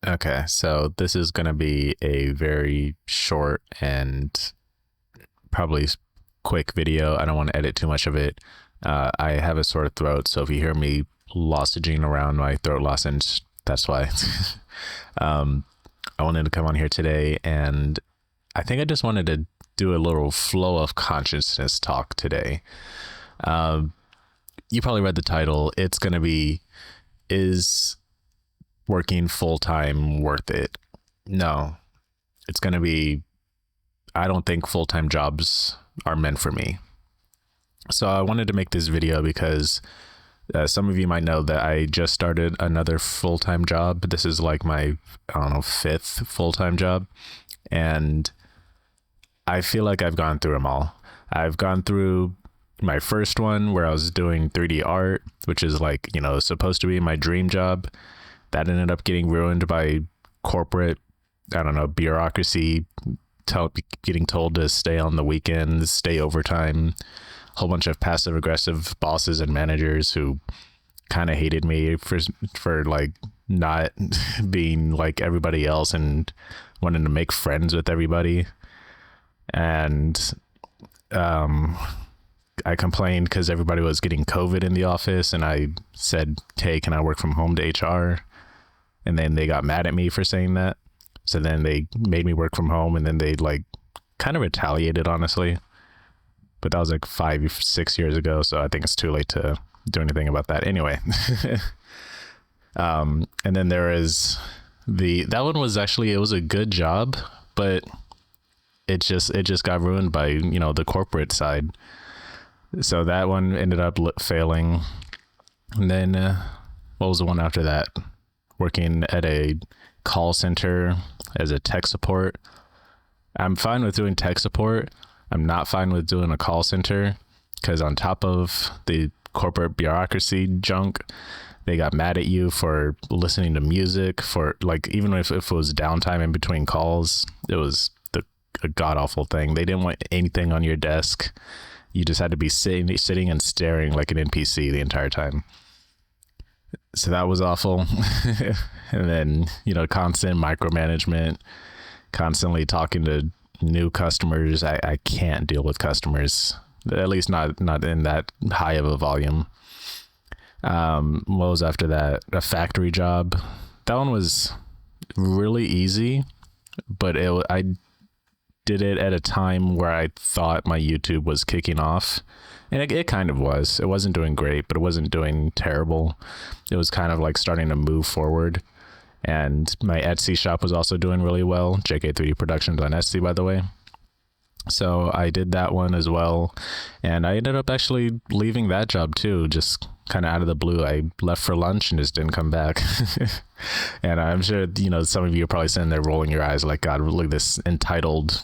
Okay, so this is going to be a very short and probably quick video. I don't want to edit too much of it. I have a sore throat, so if you hear me lozenging around my throat lozenge, that's why. um, I wanted to come on here today, and I think I just wanted to do a little flow of consciousness talk today. You probably read the title. It's going to be, is working full-time worth it? No, it's going to be, I don't think full-time jobs are meant for me. So I wanted to make this video because some of you might know that I just started another full-time job. This is like my, I don't know, fifth full-time job. And I feel like I've gone through them all. I've gone through my first one where I was doing 3D art, which is like, you know, supposed to be my dream job. That ended up getting ruined by corporate, I don't know, bureaucracy, getting told to stay on the weekends, stay overtime, a whole bunch of passive aggressive bosses and managers who kind of hated me for like not being like everybody else and wanting to make friends with everybody. And I complained because everybody was getting COVID in the office, and I said, hey, can I work from home to HR? And then they got mad at me for saying that. So then they made me work from home, and then they like kind of retaliated, honestly. But that was like 5-6 years ago, so I think it's too late to do anything about that. Anyway. And then there is that one was actually, it was a good job, but it just got ruined by, you know, the corporate side. So that one ended up failing. And then what was the one after that? Working at a call center as a tech support. I'm fine with doing tech support. I'm not fine with doing a call center because on top of the corporate bureaucracy junk, they got mad at you for listening to music, for like, even if it was downtime in between calls, it was a god awful thing. They didn't want anything on your desk. You just had to be sitting and staring like an NPC the entire time. So that was awful. And then, you know, constant micromanagement, constantly talking to new customers. I can't deal with customers, at least not in that high of a volume. What was after that? A factory job. That one was really easy, but I did it at a time where I thought my YouTube was kicking off, and it kind of was. It wasn't doing great, but it wasn't doing terrible. It was kind of like starting to move forward, and my Etsy shop was also doing really well. Jaakeup Productions on Etsy, by the way. So I did that one as well, and I ended up actually leaving that job too, just kind of out of the blue. I left for lunch and just didn't come back. And I'm sure, you know, some of you are probably sitting there rolling your eyes like, God, look at this entitled,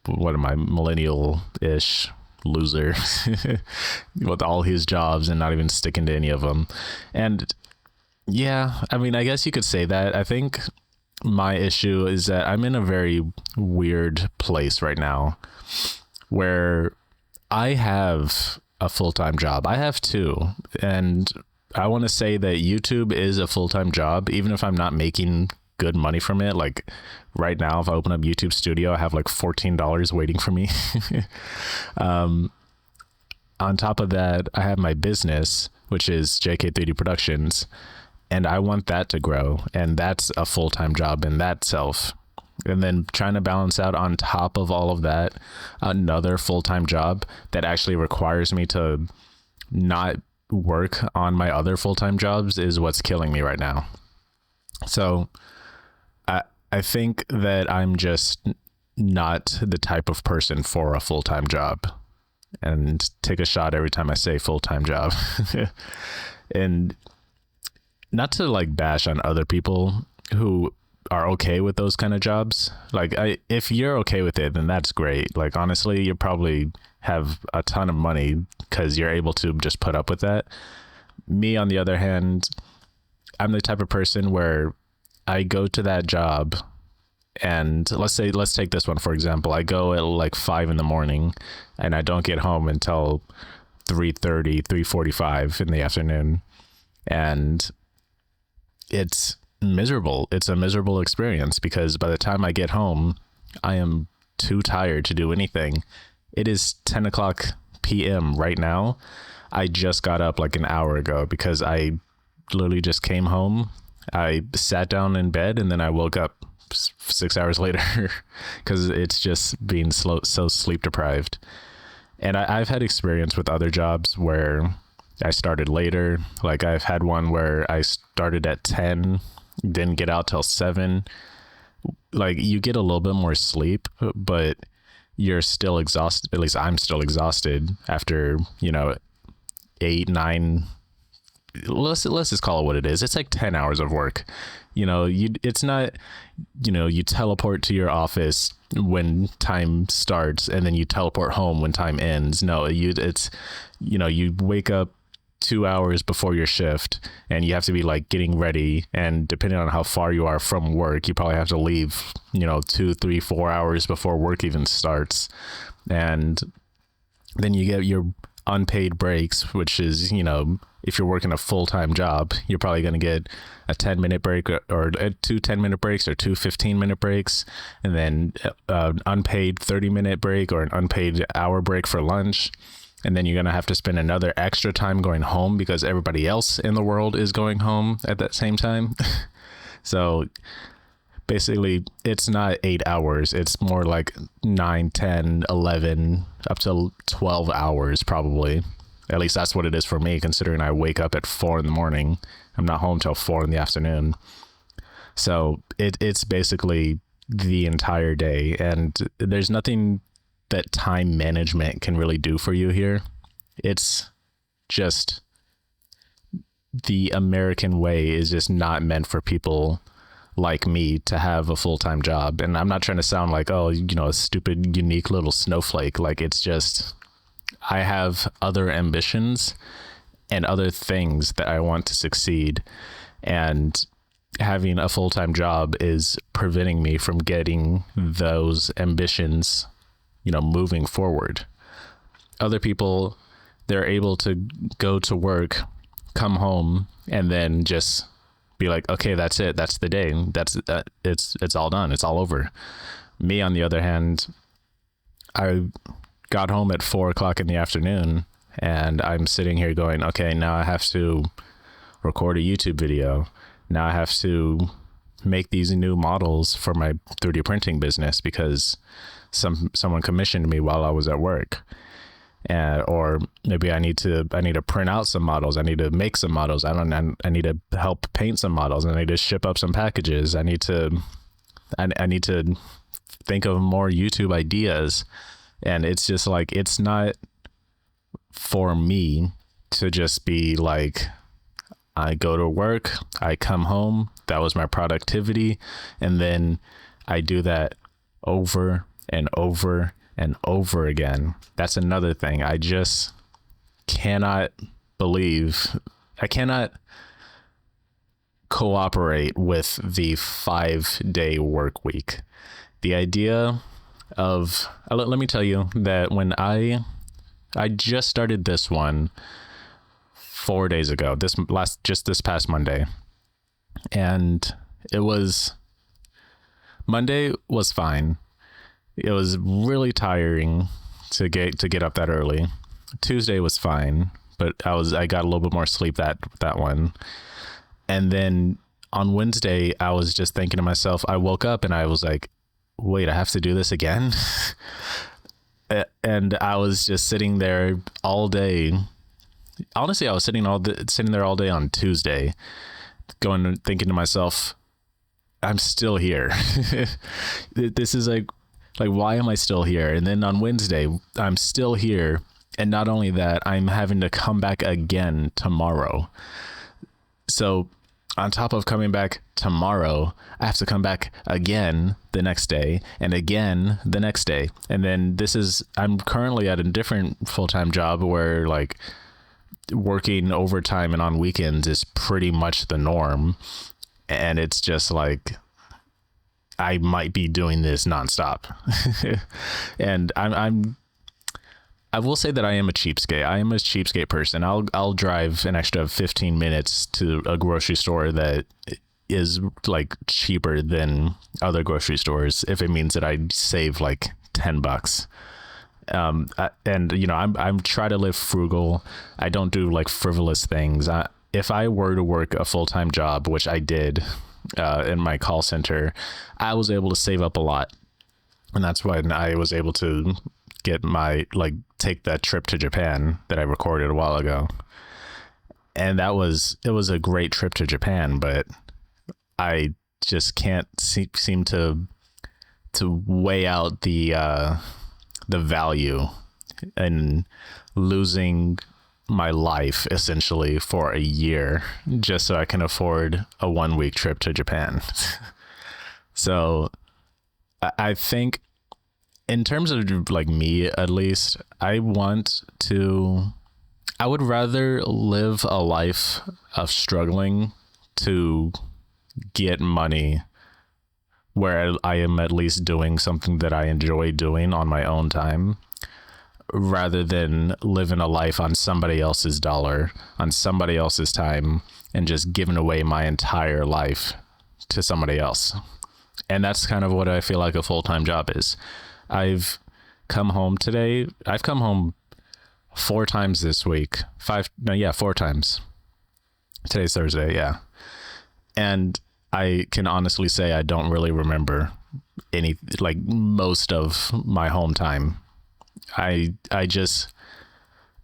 what am I, millennial-ish loser with all his jobs and not even sticking to any of them. And yeah, I mean, I guess you could say that. I think my issue is that I'm in a very weird place right now where I have a full-time job. I have two, and I want to say that YouTube is a full-time job, even if I'm not making good money from it. Like right now, if I open up YouTube Studio, I have like $14 waiting for me. On top of that, I have my business, which is Jaakeup Productions, and I want that to grow, and that's a full-time job in that self. And then trying to balance out on top of all of that, another full-time job that actually requires me to not work on my other full-time jobs is what's killing me right now. So I think that I'm just not the type of person for a full-time job, and take a shot every time I say full-time job. And not to like bash on other people who are okay with those kind of jobs. Like if you're okay with it, then that's great. Like honestly, you probably have a ton of money because you're able to just put up with that. Me, on the other hand, I'm the type of person where I go to that job, and let's take this one for example. I go at like 5 a.m. and I don't get home until 3:30, 3:45 in the afternoon. And it's miserable. It's a miserable experience because by the time I get home, I am too tired to do anything. It is 10 o'clock p.m. right now. I just got up like an hour ago because I literally just came home. I sat down in bed and then I woke up 6 hours later because it's just being so sleep deprived. And I've had experience with other jobs where I started later. Like I've had one where I started at 10, didn't get out till 7. Like you get a little bit more sleep, but you're still exhausted. At least I'm still exhausted after, 8, 9, let's just call it what it is. It's like 10 hours of work. It's not, you teleport to your office when time starts and then you teleport home when time ends. No, it's you wake up 2 hours before your shift and you have to be like getting ready, and depending on how far you are from work, you probably have to leave 2, 3, 4 hours before work even starts. And then you get your unpaid breaks, which is, if you're working a full-time job, you're probably going to get a 10-minute break or 2 10-minute breaks or 2 15-minute breaks, and then an unpaid 30-minute break or an unpaid hour break for lunch. And then you're going to have to spend another extra time going home because everybody else in the world is going home at that same time. So basically it's not 8 hours. It's more like 9, 10, 11, up to 12 hours probably. At least that's what it is for me, considering I wake up at 4 in the morning. I'm not home till 4 in the afternoon. So it's basically the entire day, and there's nothing that time management can really do for you here. It's just the American way is just not meant for people like me to have a full-time job. And I'm not trying to sound like, a stupid, unique little snowflake. Like, it's just, I have other ambitions and other things that I want to succeed. And having a full-time job is preventing me from getting those ambitions, moving forward. Other people, they're able to go to work, come home, and then just be like, okay, that's it. That's the day. It's all done. It's all over. Me, on the other hand, I got home at 4 o'clock in the afternoon and I'm sitting here going, okay, now I have to record a YouTube video. Now I have to make these new models for my 3D printing business because someone commissioned me while I was at work. Or maybe I need to print out some models. I need to make some models. I need to help paint some models. I need to ship up some packages. I need to think of more YouTube ideas. And it's just like, it's not for me to just be like, I go to work, I come home, that was my productivity. And then I do that over and over and over again. That's another thing. I just cannot believe, I cannot cooperate with the 5-day work week. The idea of, let me tell you that when I just started this one 4 days ago, this past Monday, and Monday was fine. It was really tiring to get up that early. Tuesday was fine, but I got a little bit more sleep that one. And then on Wednesday, I was just thinking to myself, I woke up and I was like, wait, I have to do this again? And I was just sitting there all day. Honestly, I was sitting there all day on Tuesday, thinking to myself, I'm still here. This is like, why am I still here? And then on Wednesday, I'm still here. And not only that, I'm having to come back again tomorrow. So on top of coming back tomorrow, I have to come back again the next day and again the next day. And then I'm currently at a different full-time job where like working overtime and on weekends is pretty much the norm. And it's just like, I might be doing this nonstop. And I will say that I am a cheapskate. I am a cheapskate person. I'll drive an extra 15 minutes to a grocery store that is like cheaper than other grocery stores if it means that I save like $10. And you know, I'm try to live frugal. I don't do like frivolous things. If I were to work a full-time job, which I did in my call center, I was able to save up a lot. And that's when I was able to get take that trip to Japan that I recorded a while ago. And it was a great trip to Japan, but I just can't seem to weigh out the value in losing my life essentially for a year just so I can afford a 1-week trip to Japan. So I think in terms of like me, at least, I would rather live a life of struggling to get money where I am at least doing something that I enjoy doing on my own time, rather than living a life on somebody else's dollar, on somebody else's time, and just giving away my entire life to somebody else. And that's kind of what I feel like a full-time job is. I've come home 4 times this week. 4 times. Today's Thursday, yeah. And I can honestly say I don't really remember most of my home time. I just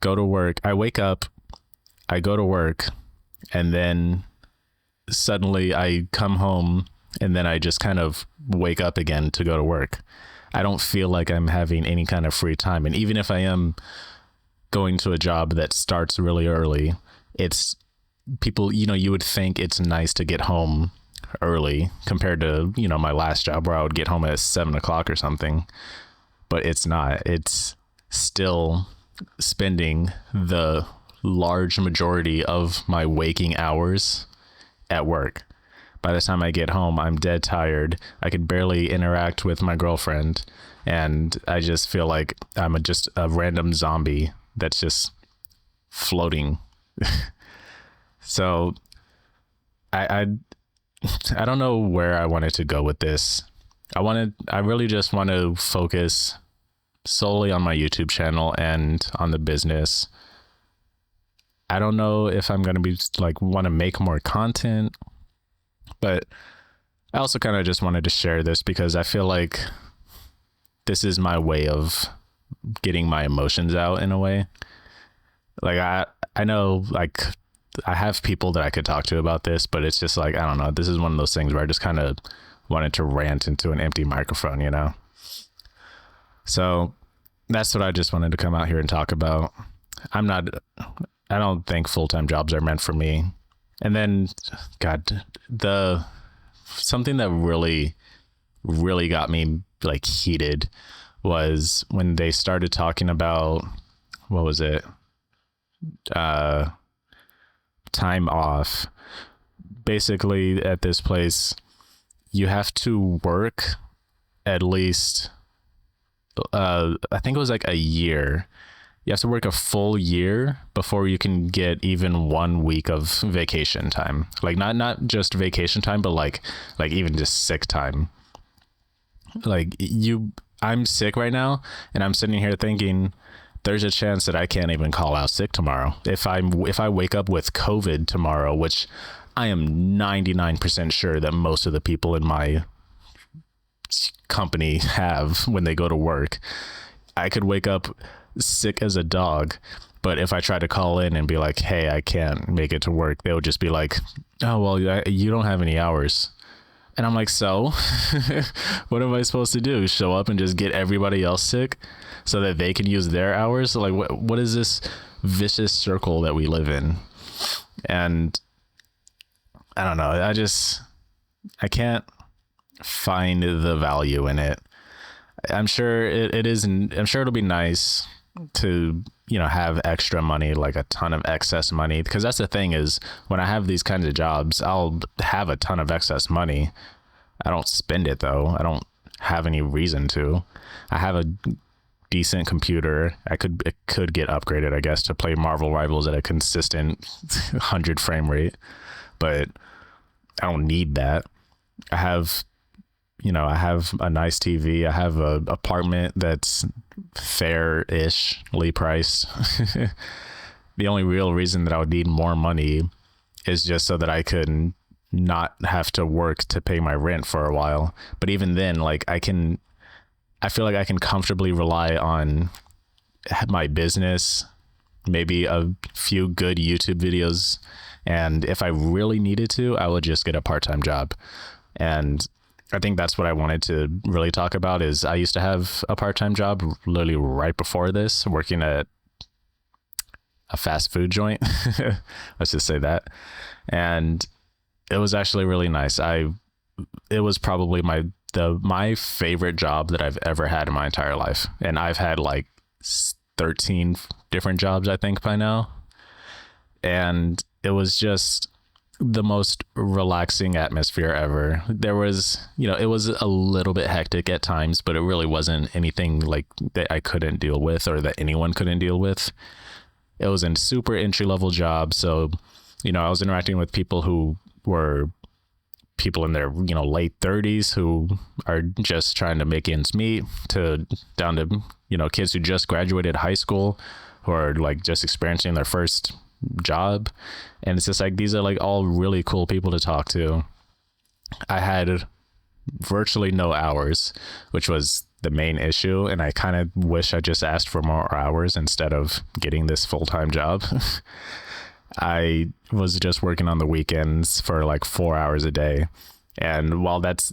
go to work. I wake up, I go to work, and then suddenly I come home, and then I just kind of wake up again to go to work. I don't feel like I'm having any kind of free time. And even if I am going to a job that starts really early, it's people, you would think it's nice to get home early compared to, my last job where I would get home at 7 o'clock or something, but it's not. It's still spending the large majority of my waking hours at work. By the time I get home, I'm dead tired. I could barely interact with my girlfriend, and I just feel like I'm just a random zombie that's just floating. So I don't know where I wanted to go with this. I really just want to focus solely on my YouTube channel and on the business. I don't know if I'm going to be want to make more content, but I also kind of just wanted to share this because I feel like this is my way of getting my emotions out in a way. I know I have people that I could talk to about this, but it's just I don't know. This is one of those things where I just kind of wanted to rant into an empty microphone, So that's what I just wanted to come out here and talk about. I don't think full-time jobs are meant for me. And then, God, something that really, really got me heated was when they started talking about, what was it? Time off. Basically, at this place, you have to work at least, I think it was a year. You have to work a full year before you can get even 1 week of vacation time. Not just vacation time, but even just sick time. I'm sick right now, and I'm sitting here thinking there's a chance that I can't even call out sick tomorrow. If I wake up with COVID tomorrow, which I am 99% sure that most of the people in my company have when they go to work, I could wake up sick as a dog. But if I try to call in and be like, hey, I can't make it to work, they would just be like, oh, well, you don't have any hours. And I'm like, so what am I supposed to do? Show up and just get everybody else sick so that they can use their hours? What is this vicious circle that we live in? And I don't know. I can't find the value in it. I'm sure it isn't. I'm sure it'll be nice to, have extra money, a ton of excess money, because that's the thing is when I have these kinds of jobs, I'll have a ton of excess money. I don't spend it though. I don't have any reason to. I have a decent computer. It could get upgraded, I guess, to play Marvel Rivals at a consistent 100 frame rate, but I don't need that. I have, I have a nice TV. I have a apartment that's fair-ishly priced. The only real reason that I would need more money is just so that I could not have to work to pay my rent for a while. But even then, like I feel like I can comfortably rely on my business, maybe a few good YouTube videos. And if I really needed to, I would just get a part-time job. And I think that's what I wanted to really talk about is I used to have a part-time job literally right before this, working at a fast food joint. Let's just say that. And it was actually really nice. It was probably my favorite job that I've ever had in my entire life. And I've had like 13 different jobs, I think, by now. And it was just the most relaxing atmosphere ever. There was, it was a little bit hectic at times, but it really wasn't anything like that I couldn't deal with or that anyone couldn't deal with. It was a super entry level job. So, I was interacting with people who were people in their, late 30s who are just trying to make ends meet down to, kids who just graduated high school who are like just experiencing their first job. And it's just like, these are like all really cool people to talk to. I had virtually no hours, which was the main issue. And I kind of wish I just asked for more hours instead of getting this full-time job. I was just working on the weekends for like 4 hours a day. And while that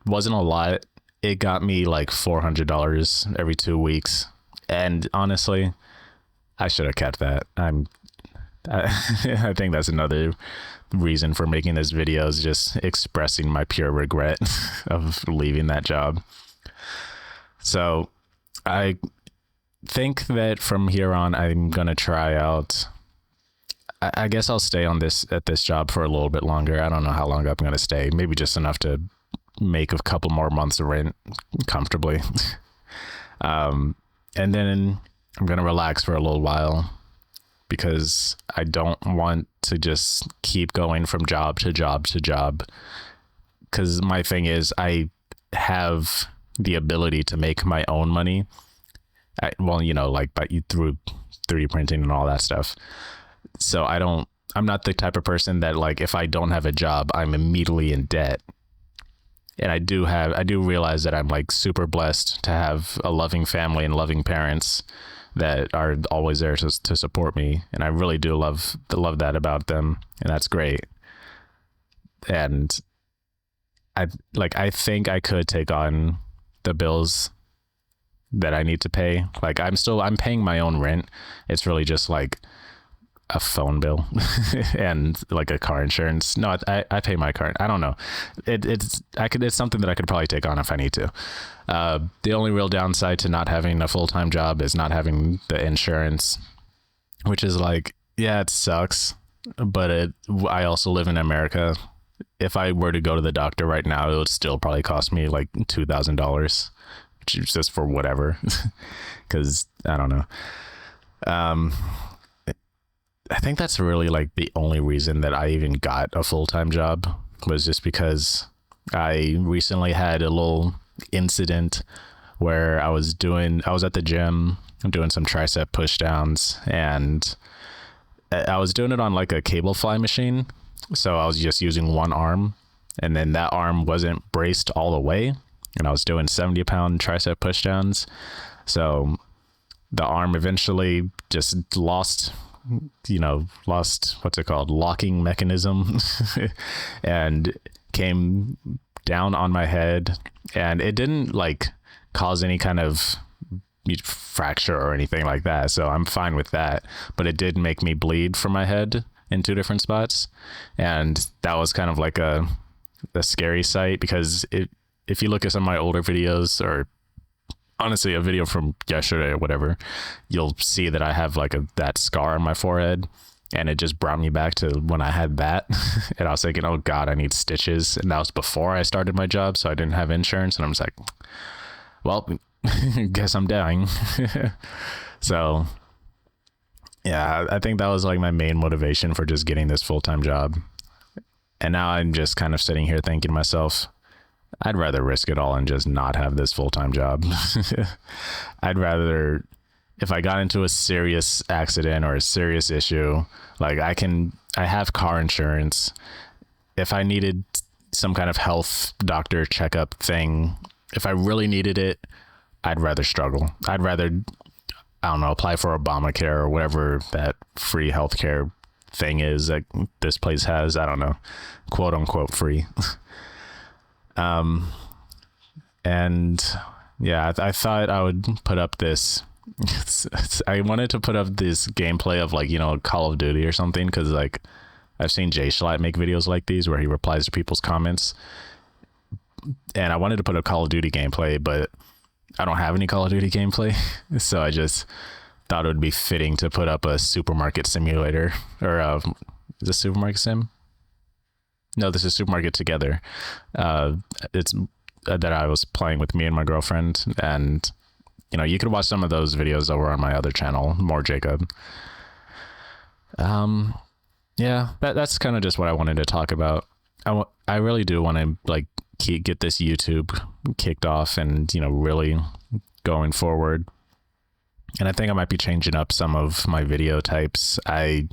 wasn't a lot, it got me like $400 every 2 weeks. And honestly, I should have kept that. I think that's another reason for making this video, is just expressing my pure regret of leaving that job. So I think that from here on, I'm going to try out, I guess I'll stay at this job for a little bit longer. I don't know how long I'm going to stay, maybe just enough to make a couple more months of rent comfortably. And then I'm going to relax for a little while, because I don't want to just keep going from job to job to job. Because my thing is, I have the ability to make my own money. Through 3D printing and all that stuff. So I'm not the type of person that, like, if I don't have a job, I'm immediately in debt. And I do realize that I'm like super blessed to have a loving family and loving parents that are always there to support me. And I really do love that about them. And that's great. And I think I could take on the bills that I need to pay. Like I'm paying my own rent. It's really just like a phone bill and like a car insurance. No, I pay my car. I don't know. It's something that I could probably take on if I need to. The only real downside to not having a full-time job is not having the insurance, which is like, yeah, it sucks, but I also live in America. If I were to go to the doctor right now, it would still probably cost me like $2,000, which is just for whatever. Cause I don't know. I think that's really like the only reason that I even got a full-time job, was just because I recently had a little incident where I was at the gym, doing some tricep push downs, and I was doing it on like a cable fly machine. So I was just using one arm, and then that arm wasn't braced all the way, and I was doing 70-pound tricep push downs. So the arm eventually just lost what's it called, locking mechanism, and came down on my head. And it didn't like cause any kind of fracture or anything like that, so I'm fine with that, but it did make me bleed from my head in 2 different spots. And that was kind of like a scary sight, because if you look at some of my older videos, or honestly a video from yesterday or whatever, you'll see that I have like that scar on my forehead, and it just brought me back to when I had that. And I was thinking, oh God, I need stitches. And that was before I started my job, so I didn't have insurance. And I'm just like, well, guess I'm dying. So yeah, I think that was like my main motivation for just getting this full-time job. And now I'm just kind of sitting here thinking to myself, I'd rather risk it all and just not have this full-time job. I'd rather, if I got into a serious accident or a serious issue, like I have car insurance. If I needed some kind of health doctor checkup thing, if I really needed it, I'd rather struggle. I'd rather, I don't know, apply for Obamacare or whatever that free healthcare thing is that this place has. I don't know, quote unquote free. And yeah, I thought I would put up this. I wanted to put up this gameplay of like, you know, Call of Duty or something, because like I've seen Jay Schlatt make videos like these where he replies to people's comments, and I wanted to put a Call of Duty gameplay, but I don't have any Call of Duty gameplay, so I just thought it would be fitting to put up a supermarket simulator, or is this supermarket sim? No, this is Supermarket Together. It's that I was playing with me and my girlfriend, and you know, you could watch some of those videos over on my other channel, More Jaakeup. Yeah, that's kind of just what I wanted to talk about. I really do want to like get this YouTube kicked off and, you know, really going forward. And I think I might be changing up some of my video types. I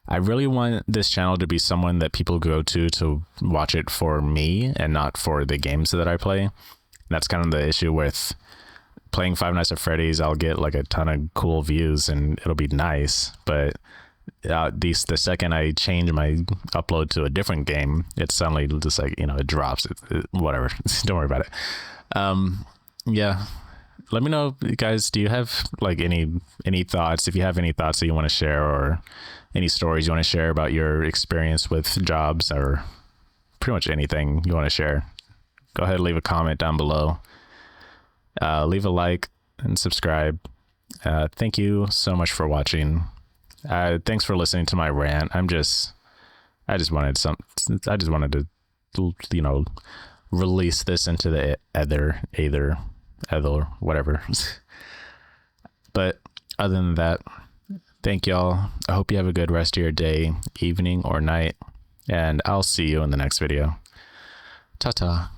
really want this channel to be someone that people go to watch it for me and not for the games that I play. That's kind of the issue with playing Five Nights at Freddy's. I'll get like a ton of cool views and it'll be nice, but the second I change my upload to a different game, it's suddenly just like, you know, it drops. Whatever. Don't worry about it. Yeah. Let me know, guys, do you have like any thoughts? If you have any thoughts that you want to share, or any stories you want to share about your experience with jobs, or pretty much anything you want to share, go ahead and leave a comment down below. Leave a like and subscribe. Thank you so much for watching. Thanks for listening to my rant. I just wanted to, you know, release this into the ether, whatever. But other than that, thank y'all. I hope you have a good rest of your day, evening, or night, and I'll see you in the next video. Ta-ta.